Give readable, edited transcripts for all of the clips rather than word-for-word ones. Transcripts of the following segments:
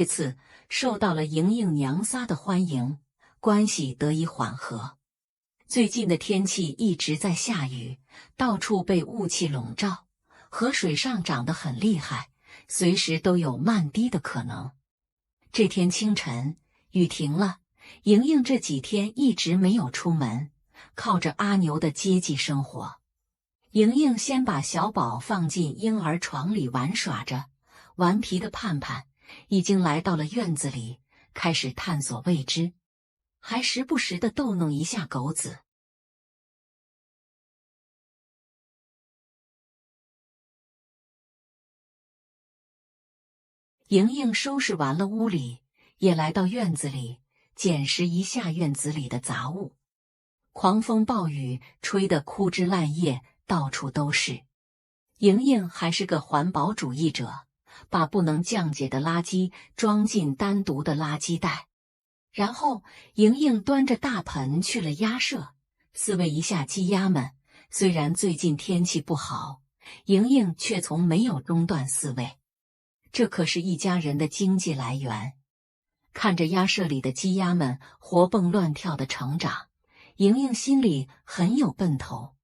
这次受到了莹莹娘仨的欢迎，关系得以缓和。最近的天气一直在下雨，到处被雾气笼罩，河水上涨得很厉害，随时都有漫堤的可能。这天清晨，雨停了，莹莹这几天一直没有出门，靠着阿牛的接济生活。莹莹先把小宝放进婴儿床里玩耍着，顽皮的盼盼已经来到了院子里，开始探索未知，还时不时地逗弄一下狗子。莹莹收拾完了屋里，也来到院子里，捡拾一下院子里的杂物。狂风暴雨吹得枯枝烂叶到处都是。莹莹还是个环保主义者，把不能降解的垃圾装进单独的垃圾袋。然后莹莹端着大盆去了鸭舍，饲喂一下鸡鸭们。虽然最近天气不好，莹莹却从没有中断饲喂。这可是一家人的经济来源。看着鸭舍里的鸡鸭们活蹦乱跳的成长，莹莹心里很有奔头。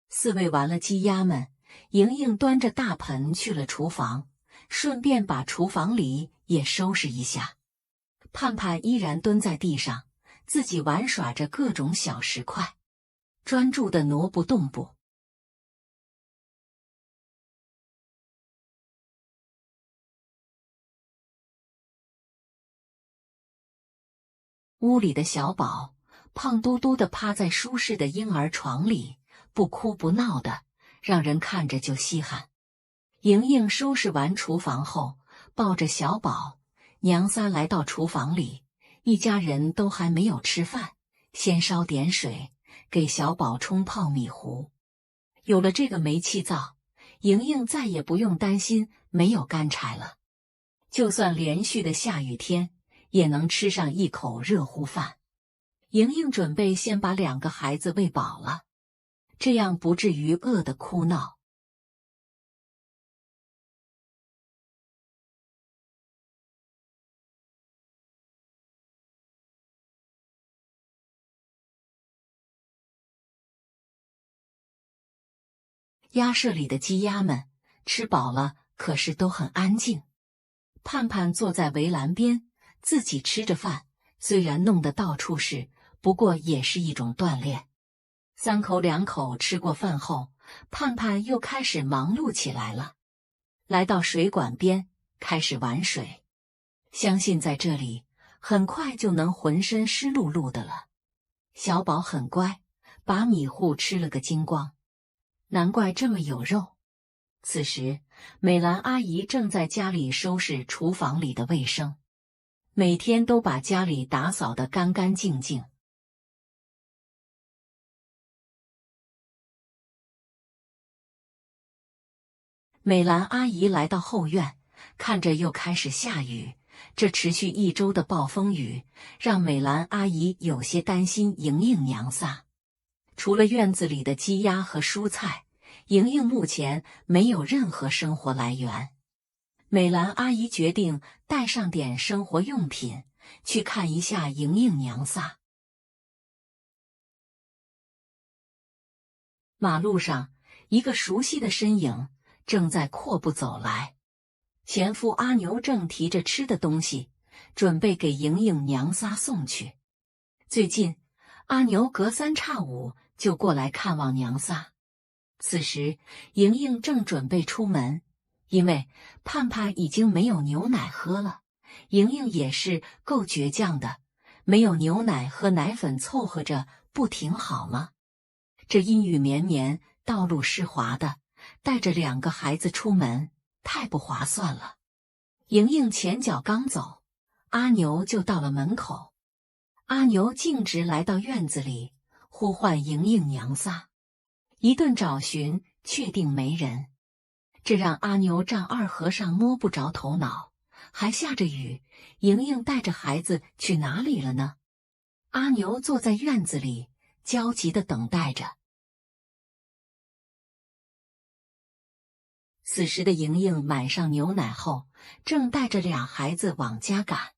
饲喂完了鸡鸭们，莹莹端着大盆去了厨房，顺便把厨房里也收拾一下。盼盼依然蹲在地上，自己玩耍着各种小石块，专注地挪不动步。屋里的小宝胖嘟嘟地趴在舒适的婴儿床里，不哭不闹的，让人看着就稀罕。莹莹收拾完厨房后，抱着小宝，娘仨来到厨房里，一家人都还没有吃饭，先烧点水，给小宝冲泡米糊。有了这个煤气灶，莹莹再也不用担心没有干柴了。就算连续的下雨天，也能吃上一口热乎饭。莹莹准备先把2个孩子喂饱了，这样不至于饿得哭闹。鸭舍里的鸡鸭们吃饱了，可是都很安静。盼盼坐在围栏边，自己吃着饭，虽然弄得到处是，不过也是一种锻炼。3口2口吃过饭后，盼盼又开始忙碌起来了。来到水管边，开始玩水。相信在这里，很快就能浑身湿漉漉的了。小宝很乖，把米糊吃了个精光。难怪这么有肉。此时，美兰阿姨正在家里收拾厨房里的卫生，每天都把家里打扫得干干净净。美兰阿姨来到后院，看着又开始下雨，这持续1周的暴风雨让美兰阿姨有些担心莹莹娘仨。除了院子里的鸡鸭和蔬菜，莹莹目前没有任何生活来源。美兰阿姨决定带上点生活用品，去看一下莹莹娘仨。马路上，一个熟悉的身影正在阔步走来。前夫阿牛正提着吃的东西，准备给莹莹娘仨送去。最近，阿牛隔3差5就过来看望娘仨。此时，莹莹正准备出门，因为盼盼已经没有牛奶喝了。莹莹也是够倔强的，没有牛奶和奶粉凑合着不挺好吗？这阴雨绵绵，道路湿滑的，带着2个孩子出门，太不划算了。莹莹前脚刚走，阿牛就到了门口。阿牛径直来到院子里，呼唤莹莹娘仨。一顿找寻，确定没人，这让阿牛丈2和尚摸不着头脑。还下着雨，莹莹带着孩子去哪里了呢？阿牛坐在院子里，焦急地等待着。此时的莹莹买上牛奶后，正带着俩孩子往家赶。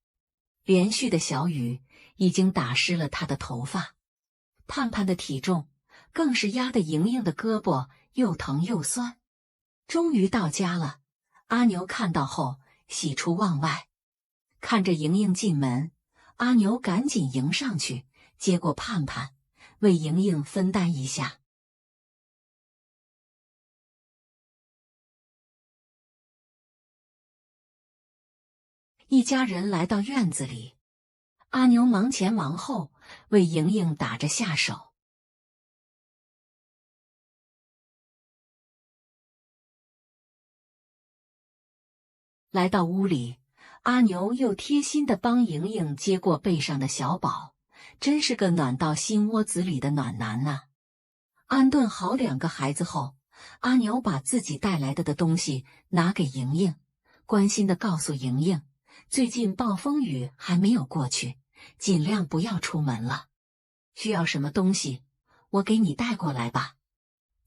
连续的小雨已经打湿了她的头发，盼盼的体重更是压得莹莹的胳膊又疼又酸。终于到家了，阿牛看到后喜出望外，看着莹莹进门，阿牛赶紧迎上去，接过盼盼，为莹莹分担一下。一家人来到院子里，阿牛忙前忙后，为莹莹打着下手。来到屋里，阿牛又贴心地帮莹莹接过背上的小宝，真是个暖到心窝子里的暖男啊！安顿好两个孩子后，阿牛把自己带来的东西拿给莹莹，关心地告诉莹莹，最近暴风雨还没有过去，尽量不要出门了。需要什么东西，我给你带过来吧。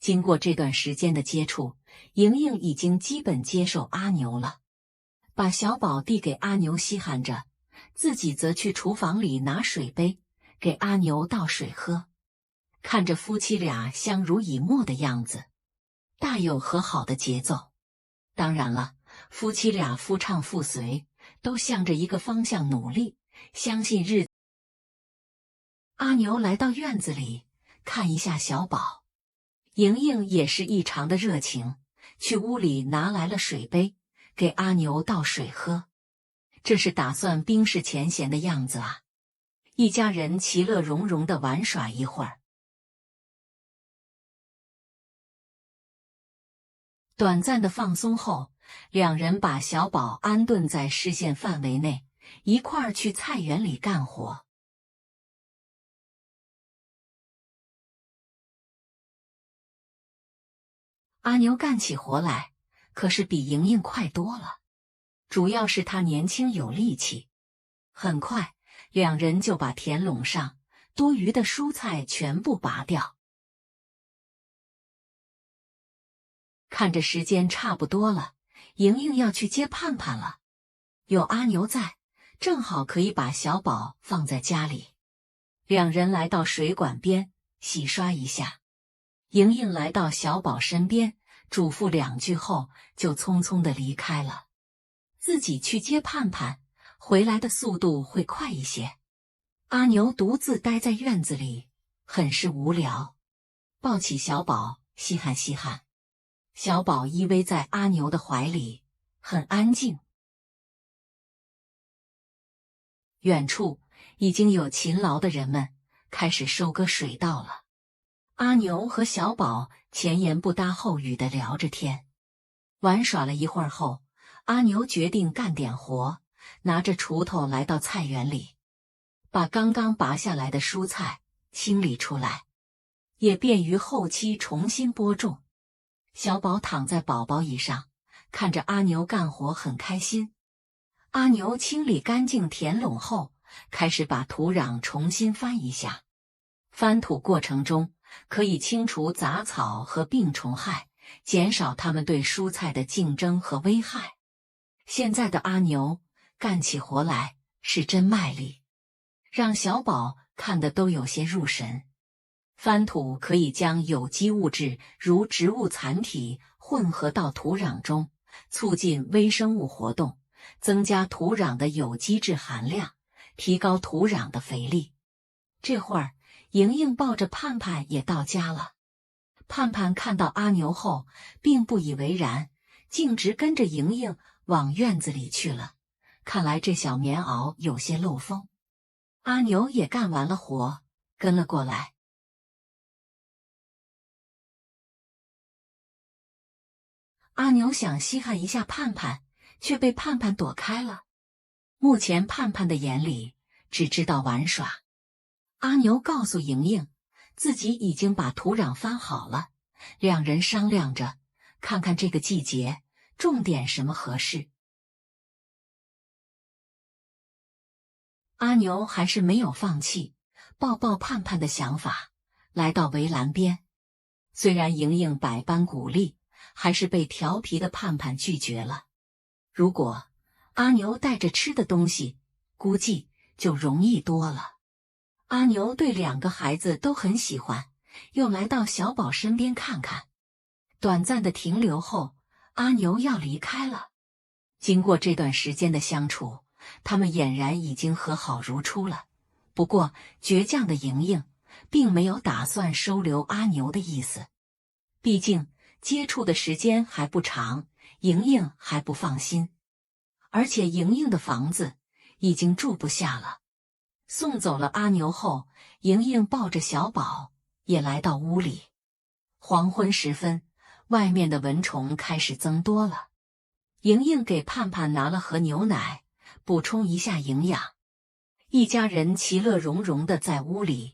经过这段时间的接触，莹莹已经基本接受阿牛了，把小宝递给阿牛稀罕着，自己则去厨房里拿水杯，给阿牛倒水喝。看着夫妻俩相濡以沫的样子，大有和好的节奏。当然了，夫妻俩夫唱妇随，都向着一个方向努力，相信日。阿牛来到院子里看一下小宝，莹莹也是异常的热情，去屋里拿来了水杯，给阿牛倒水喝。这是打算冰释前嫌的样子啊！一家人其乐融融地玩耍一会儿。短暂的放松后，两人把小宝安顿在视线范围内，一块儿去菜园里干活。阿牛干起活来可是比莹莹快多了，主要是他年轻有力气。很快，两人就把田垄上多余的蔬菜全部拔掉。看着时间差不多了，莹莹要去接盼盼了。有阿牛在，正好可以把小宝放在家里。两人来到水管边洗刷一下，莹莹来到小宝身边，嘱咐两句后就匆匆地离开了。自己去接盼盼，回来的速度会快一些。阿牛独自待在院子里，很是无聊，抱起小宝稀罕稀罕。小宝依偎在阿牛的怀里，很安静。远处已经有勤劳的人们开始收割水稻了。阿牛和小宝前言不搭后语地聊着天，玩耍了一会儿后，阿牛决定干点活，拿着锄头来到菜园里，把刚刚拔下来的蔬菜清理出来，也便于后期重新播种。小宝躺在宝宝椅上，看着阿牛干活很开心。阿牛清理干净田垄后，开始把土壤重新翻一下。翻土过程中，可以清除杂草和病虫害，减少它们对蔬菜的竞争和危害。现在的阿牛干起活来是真卖力，让小宝看得都有些入神。翻土可以将有机物质如植物残体混合到土壤中，促进微生物活动，增加土壤的有机质含量，提高土壤的肥力。这会儿，莹莹抱着盼盼也到家了。盼盼看到阿牛后，并不以为然，径直跟着莹莹往院子里去了。看来这小棉袄有些漏风。阿牛也干完了活，跟了过来。阿牛想稀罕一下盼盼，却被盼盼躲开了。目前盼盼的眼里只知道玩耍。阿牛告诉莹莹，自己已经把土壤翻好了，两人商量着，看看这个季节种点什么合适。阿牛还是没有放弃，抱抱盼盼的想法，来到围栏边。虽然莹莹百般鼓励，还是被调皮的盼盼拒绝了。如果阿牛带着吃的东西，估计就容易多了。阿牛对2个孩子都很喜欢，又来到小宝身边看看。短暂的停留后，阿牛要离开了。经过这段时间的相处，他们俨然已经和好如初了。不过，倔强的莹莹并没有打算收留阿牛的意思，毕竟接触的时间还不长，莹莹还不放心。而且莹莹的房子已经住不下了。送走了阿牛后，莹莹抱着小宝也来到屋里。黄昏时分，外面的蚊虫开始增多了。莹莹给盼盼拿了盒牛奶，补充一下营养。一家人其乐融融地在屋里